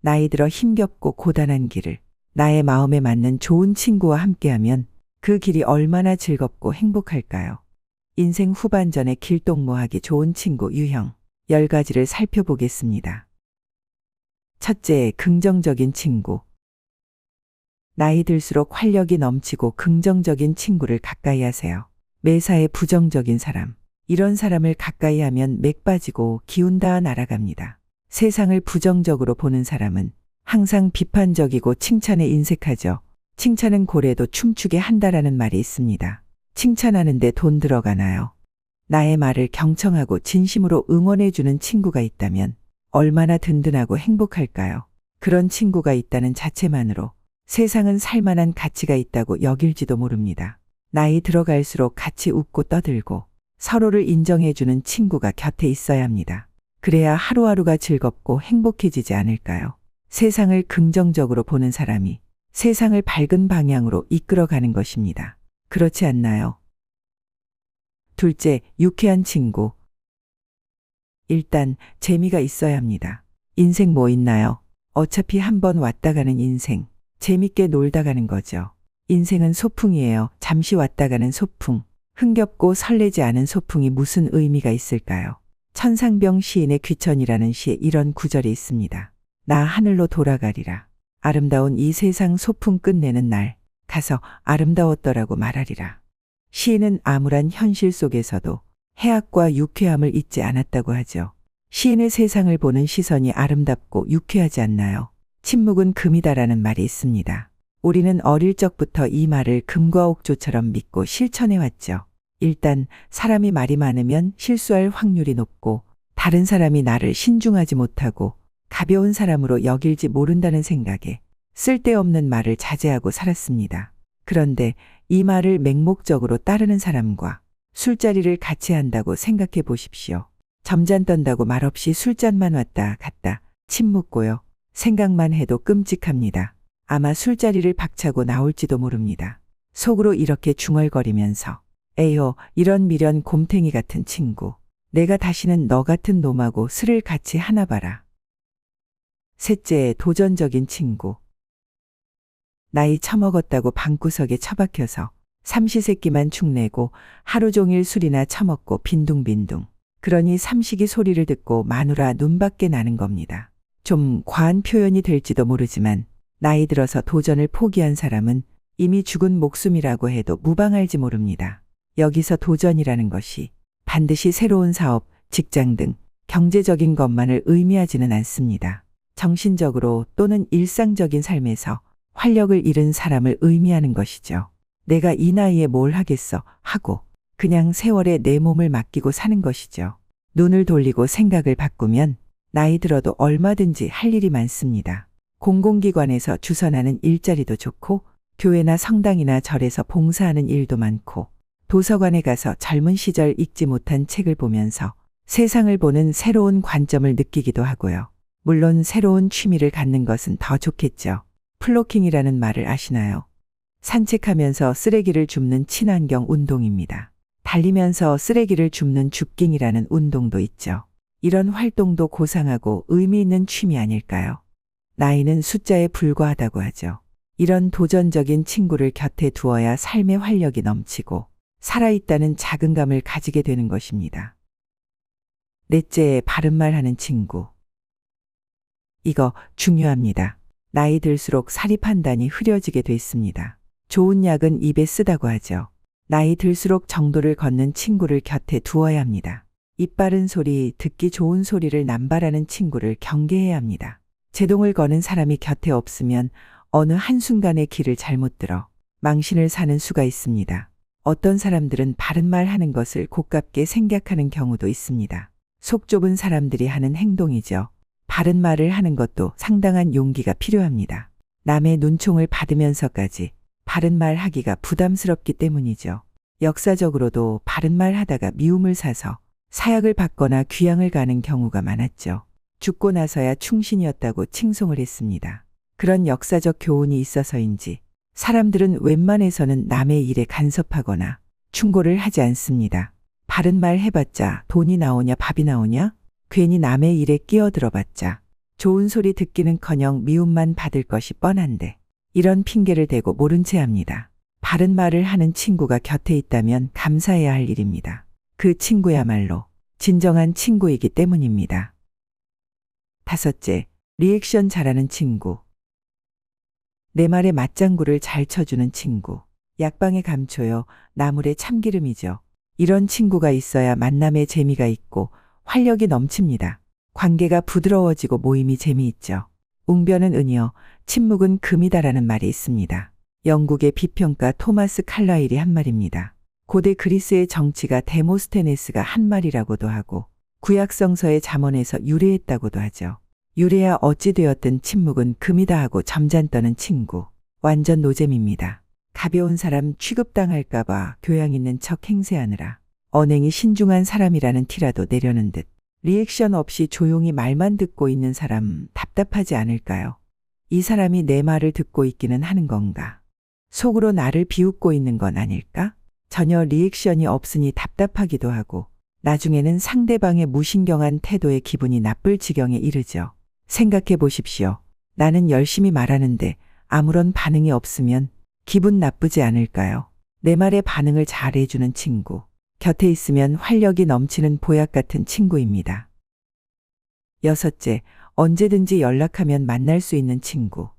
나이 들어 힘겹고 고단한 길을 나의 마음에 맞는 좋은 친구와 함께하면 그 길이 얼마나 즐겁고 행복할까요? 인생 후반전에 길동무하기 좋은 친구 유형 10가지를 살펴보겠습니다. 첫째, 긍정적인 친구. 나이 들수록 활력이 넘치고 긍정적인 친구를 가까이 하세요. 매사에 부정적인 사람. 이런 사람을 가까이 하면 맥 빠지고 기운 다 날아갑니다. 세상을 부정적으로 보는 사람은 항상 비판적이고 칭찬에 인색하죠. 칭찬은 고래도 춤추게 한다라는 말이 있습니다. 칭찬하는데 돈 들어가나요? 나의 말을 경청하고 진심으로 응원해주는 친구가 있다면 얼마나 든든하고 행복할까요? 그런 친구가 있다는 자체만으로 세상은 살만한 가치가 있다고 여길지도 모릅니다. 나이 들어갈수록 같이 웃고 떠들고 서로를 인정해주는 친구가 곁에 있어야 합니다. 그래야 하루하루가 즐겁고 행복해지지 않을까요? 세상을 긍정적으로 보는 사람이 세상을 밝은 방향으로 이끌어가는 것입니다. 그렇지 않나요? 둘째, 유쾌한 친구. 일단 재미가 있어야 합니다. 인생 뭐 있나요? 어차피 한번 왔다 가는 인생. 재밌게 놀다 가는 거죠. 인생은 소풍이에요. 잠시 왔다 가는 소풍. 흥겹고 설레지 않은 소풍이 무슨 의미가 있을까요? 천상병 시인의 귀천이라는 시에 이런 구절이 있습니다. 나 하늘로 돌아가리라. 아름다운 이 세상 소풍 끝내는 날 가서 아름다웠더라고 말하리라. 시인은 암울한 현실 속에서도 해악과 유쾌함을 잊지 않았다고 하죠. 시인의 세상을 보는 시선이 아름답고 유쾌하지 않나요? 침묵은 금이다라는 말이 있습니다. 우리는 어릴 적부터 이 말을 금과 옥조처럼 믿고 실천해왔죠. 일단 사람이 말이 많으면 실수할 확률이 높고 다른 사람이 나를 신중하지 못하고 가벼운 사람으로 여길지 모른다는 생각에 쓸데없는 말을 자제하고 살았습니다. 그런데 이 말을 맹목적으로 따르는 사람과 술자리를 같이 한다고 생각해 보십시오. 점잔 떤다고 말없이 술잔만 왔다 갔다 침묵고요. 생각만 해도 끔찍합니다. 아마 술자리를 박차고 나올지도 모릅니다. 속으로 이렇게 중얼거리면서 에이호, 이런 미련 곰탱이 같은 친구. 내가 다시는 너 같은 놈하고 술을 같이 하나 봐라. 셋째, 도전적인 친구. 나이 처먹었다고 방구석에 처박혀서 삼시세끼만 축내고 하루 종일 술이나 처먹고 빈둥빈둥. 그러니 삼식이 소리를 듣고 마누라 눈밖에 나는 겁니다. 좀 과한 표현이 될지도 모르지만 나이 들어서 도전을 포기한 사람은 이미 죽은 목숨이라고 해도 무방할지 모릅니다. 여기서 도전이라는 것이 반드시 새로운 사업, 직장 등 경제적인 것만을 의미하지는 않습니다. 정신적으로 또는 일상적인 삶에서 활력을 잃은 사람을 의미하는 것이죠. 내가 이 나이에 뭘 하겠어 하고 그냥 세월에 내 몸을 맡기고 사는 것이죠. 눈을 돌리고 생각을 바꾸면 나이 들어도 얼마든지 할 일이 많습니다. 공공기관에서 주선하는 일자리도 좋고 교회나 성당이나 절에서 봉사하는 일도 많고 도서관에 가서 젊은 시절 읽지 못한 책을 보면서 세상을 보는 새로운 관점을 느끼기도 하고요. 물론 새로운 취미를 갖는 것은 더 좋겠죠. 플로킹이라는 말을 아시나요? 산책하면서 쓰레기를 줍는 친환경 운동입니다. 달리면서 쓰레기를 줍는 줍깅이라는 운동도 있죠. 이런 활동도 고상하고 의미 있는 취미 아닐까요? 나이는 숫자에 불과하다고 하죠. 이런 도전적인 친구를 곁에 두어야 삶의 활력이 넘치고 살아있다는 자긍감을 가지게 되는 것입니다. 넷째, 바른말 하는 친구. 이거 중요합니다. 나이 들수록 사리 판단이 흐려지게 돼 있습니다. 좋은 약은 입에 쓰다고 하죠. 나이 들수록 정도를 걷는 친구를 곁에 두어야 합니다. 입 바른 소리, 듣기 좋은 소리를 남발하는 친구를 경계해야 합니다. 제동을 거는 사람이 곁에 없으면 어느 한순간에 길을 잘못 들어 망신을 사는 수가 있습니다. 어떤 사람들은 바른말 하는 것을 고깝게 생각하는 경우도 있습니다. 속 좁은 사람들이 하는 행동이죠. 바른말을 하는 것도 상당한 용기가 필요합니다. 남의 눈총을 받으면서까지 바른말 하기가 부담스럽기 때문이죠. 역사적으로도 바른말 하다가 미움을 사서 사약을 받거나 귀양을 가는 경우가 많았죠. 죽고 나서야 충신이었다고 칭송을 했습니다. 그런 역사적 교훈이 있어서인지 사람들은 웬만해서는 남의 일에 간섭하거나 충고를 하지 않습니다. 바른말 해봤자 돈이 나오냐 밥이 나오냐? 괜히 남의 일에 끼어들어봤자 좋은 소리 듣기는커녕 미움만 받을 것이 뻔한데 이런 핑계를 대고 모른 채 합니다. 바른 말을 하는 친구가 곁에 있다면 감사해야 할 일입니다. 그 친구야말로 진정한 친구이기 때문입니다. 다섯째, 리액션 잘하는 친구. 내 말에 맞장구를 잘 쳐주는 친구. 약방의 감초요, 나물의 참기름이죠. 이런 친구가 있어야 만남에 재미가 있고 활력이 넘칩니다. 관계가 부드러워지고 모임이 재미있죠. 웅변은 은이요, 침묵은 금이다라는 말이 있습니다. 영국의 비평가 토마스 칼라일이 한 말입니다. 고대 그리스의 정치가 데모스테네스가 한 말이라고도 하고 구약성서의 잠언에서 유래했다고도 하죠. 유래야 어찌 되었든 침묵은 금이다 하고 점잔 떠는 친구. 완전 노잼입니다. 가벼운 사람 취급당할까봐 교양 있는 척 행세하느라 언행이 신중한 사람이라는 티라도 내려는 듯 리액션 없이 조용히 말만 듣고 있는 사람 답답하지 않을까요? 이 사람이 내 말을 듣고 있기는 하는 건가? 속으로 나를 비웃고 있는 건 아닐까? 전혀 리액션이 없으니 답답하기도 하고 나중에는 상대방의 무신경한 태도에 기분이 나쁠 지경에 이르죠. 생각해 보십시오. 나는 열심히 말하는데 아무런 반응이 없으면 기분 나쁘지 않을까요? 내 말에 반응을 잘 해주는 친구. 곁에 있으면 활력이 넘치는 보약 같은 친구입니다. 여섯째, 언제든지 연락하면 만날 수 있는 친구.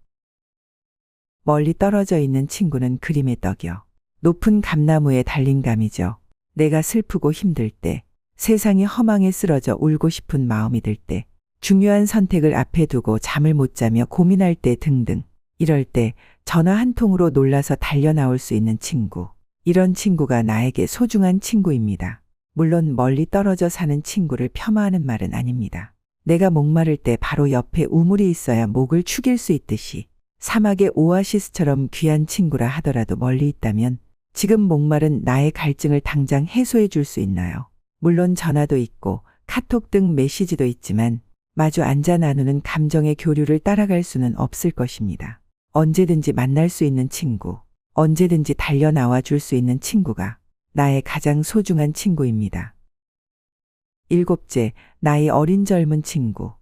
멀리 떨어져 있는 친구는 그림의 떡이요. 높은 감나무에 달린 감이죠. 내가 슬프고 힘들 때, 세상이 허망에 쓰러져 울고 싶은 마음이 들 때, 중요한 선택을 앞에 두고 잠을 못 자며 고민할 때 등등. 이럴 때 전화 한 통으로 놀라서 달려나올 수 있는 친구. 이런 친구가 나에게 소중한 친구입니다. 물론 멀리 떨어져 사는 친구를 폄하하는 말은 아닙니다. 내가 목마를 때 바로 옆에 우물이 있어야 목을 축일 수 있듯이 사막의 오아시스처럼 귀한 친구라 하더라도 멀리 있다면 지금 목마른 나의 갈증을 당장 해소해 줄 수 있나요? 물론 전화도 있고 카톡 등 메시지도 있지만 마주 앉아 나누는 감정의 교류를 따라갈 수는 없을 것입니다. 언제든지 만날 수 있는 친구, 언제든지 달려 나와 줄 수 있는 친구가 나의 가장 소중한 친구입니다. 일곱째, 나이 어린 젊은 친구.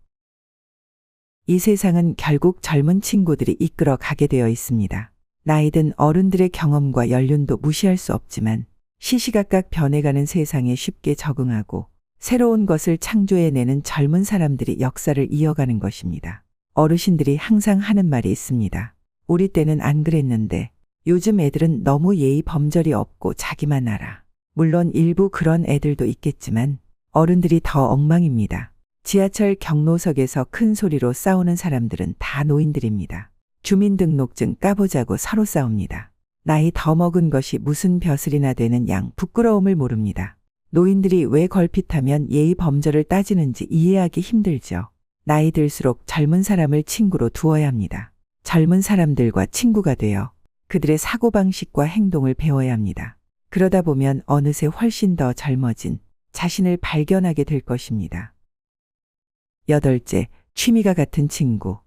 이 세상은 결국 젊은 친구들이 이끌어 가게 되어 있습니다. 나이든 어른들의 경험과 연륜도 무시할 수 없지만 시시각각 변해가는 세상에 쉽게 적응하고 새로운 것을 창조해내는 젊은 사람들이 역사를 이어가는 것입니다. 어르신들이 항상 하는 말이 있습니다. 우리 때는 안 그랬는데 요즘 애들은 너무 예의 범절이 없고 자기만 알아. 물론 일부 그런 애들도 있겠지만 어른들이 더 엉망입니다. 지하철 경로석에서 큰 소리로 싸우는 사람들은 다 노인들입니다. 주민등록증 까보자고 서로 싸웁니다. 나이 더 먹은 것이 무슨 벼슬이나 되는 양 부끄러움을 모릅니다. 노인들이 왜 걸핏하면 예의 범절을 따지는지 이해하기 힘들죠. 나이 들수록 젊은 사람을 친구로 두어야 합니다. 젊은 사람들과 친구가 되어 그들의 사고방식과 행동을 배워야 합니다. 그러다 보면 어느새 훨씬 더 젊어진 자신을 발견하게 될 것입니다. 여덟째, 취미가 같은 친구.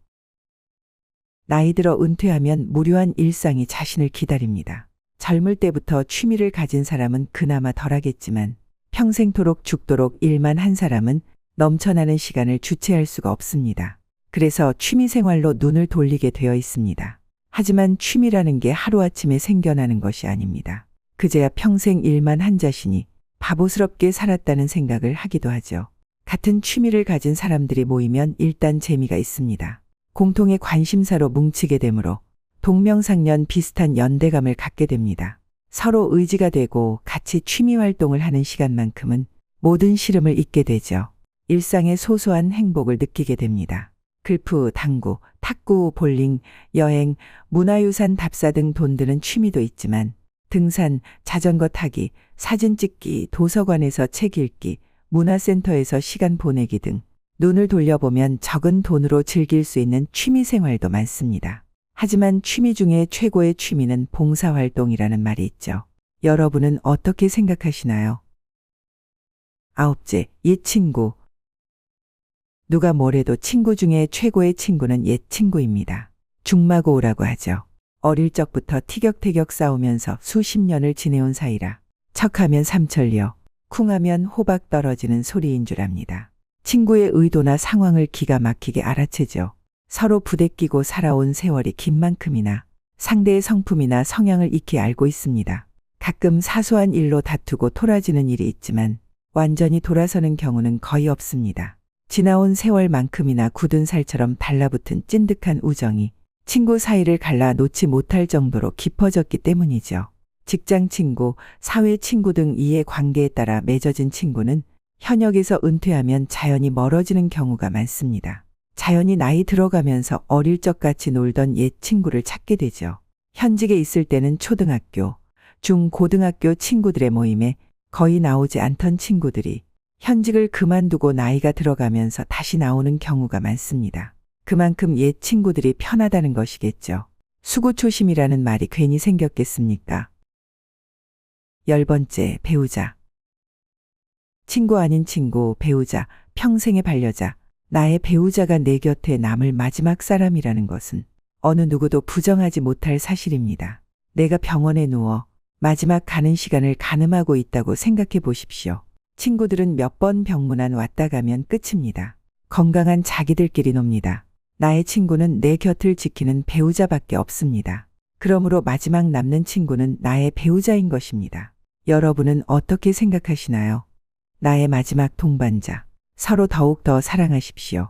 나이 들어 은퇴하면 무료한 일상이 자신을 기다립니다. 젊을 때부터 취미를 가진 사람은 그나마 덜하겠지만 평생토록 죽도록 일만 한 사람은 넘쳐나는 시간을 주체할 수가 없습니다. 그래서 취미 생활로 눈을 돌리게 되어 있습니다. 하지만 취미라는 게 하루아침에 생겨나는 것이 아닙니다. 그제야 평생 일만 한 자신이 바보스럽게 살았다는 생각을 하기도 하죠. 같은 취미를 가진 사람들이 모이면 일단 재미가 있습니다. 공통의 관심사로 뭉치게 되므로 동명상련 비슷한 연대감을 갖게 됩니다. 서로 의지가 되고 같이 취미 활동을 하는 시간만큼은 모든 시름을 잊게 되죠. 일상의 소소한 행복을 느끼게 됩니다. 글프, 당구, 탁구, 볼링, 여행, 문화유산 답사 등 돈 드는 취미도 있지만 등산, 자전거 타기, 사진 찍기, 도서관에서 책 읽기, 문화센터에서 시간 보내기 등 눈을 돌려보면 적은 돈으로 즐길 수 있는 취미 생활도 많습니다. 하지만 취미 중에 최고의 취미는 봉사활동이라는 말이 있죠. 여러분은 어떻게 생각하시나요? 아홉째, 옛 친구. 누가 뭐래도 친구 중에 최고의 친구는 옛 친구입니다. 중마고우라고 하죠. 어릴 적부터 티격태격 싸우면서 수십 년을 지내온 사이라 척하면 삼천리요, 쿵하면 호박 떨어지는 소리인 줄 압니다. 친구의 의도나 상황을 기가 막히게 알아채죠. 서로 부대끼고 살아온 세월이 긴 만큼이나 상대의 성품이나 성향을 익히 알고 있습니다. 가끔 사소한 일로 다투고 토라지는 일이 있지만 완전히 돌아서는 경우는 거의 없습니다. 지나온 세월만큼이나 굳은 살처럼 달라붙은 찐득한 우정이 친구 사이를 갈라 놓지 못할 정도로 깊어졌기 때문이죠. 직장 친구, 사회 친구 등 이해 관계에 따라 맺어진 친구는 현역에서 은퇴하면 자연히 멀어지는 경우가 많습니다. 자연히 나이 들어가면서 어릴 적 같이 놀던 옛 친구를 찾게 되죠. 현직에 있을 때는 초등학교, 중, 고등학교 친구들의 모임에 거의 나오지 않던 친구들이 현직을 그만두고 나이가 들어가면서 다시 나오는 경우가 많습니다. 그만큼 옛 친구들이 편하다는 것이겠죠. 수구초심이라는 말이 괜히 생겼겠습니까? 10번째, 배우자. 친구 아닌 친구, 배우자, 평생의 반려자, 나의 배우자가 내 곁에 남을 마지막 사람이라는 것은 어느 누구도 부정하지 못할 사실입니다. 내가 병원에 누워 마지막 가는 시간을 가늠하고 있다고 생각해 보십시오. 친구들은 몇 번 병문안 왔다 가면 끝입니다. 건강한 자기들끼리 놉니다. 나의 친구는 내 곁을 지키는 배우자밖에 없습니다. 그러므로 마지막 남는 친구는 나의 배우자인 것입니다. 여러분은 어떻게 생각하시나요? 나의 마지막 동반자. 서로 더욱 더 사랑하십시오.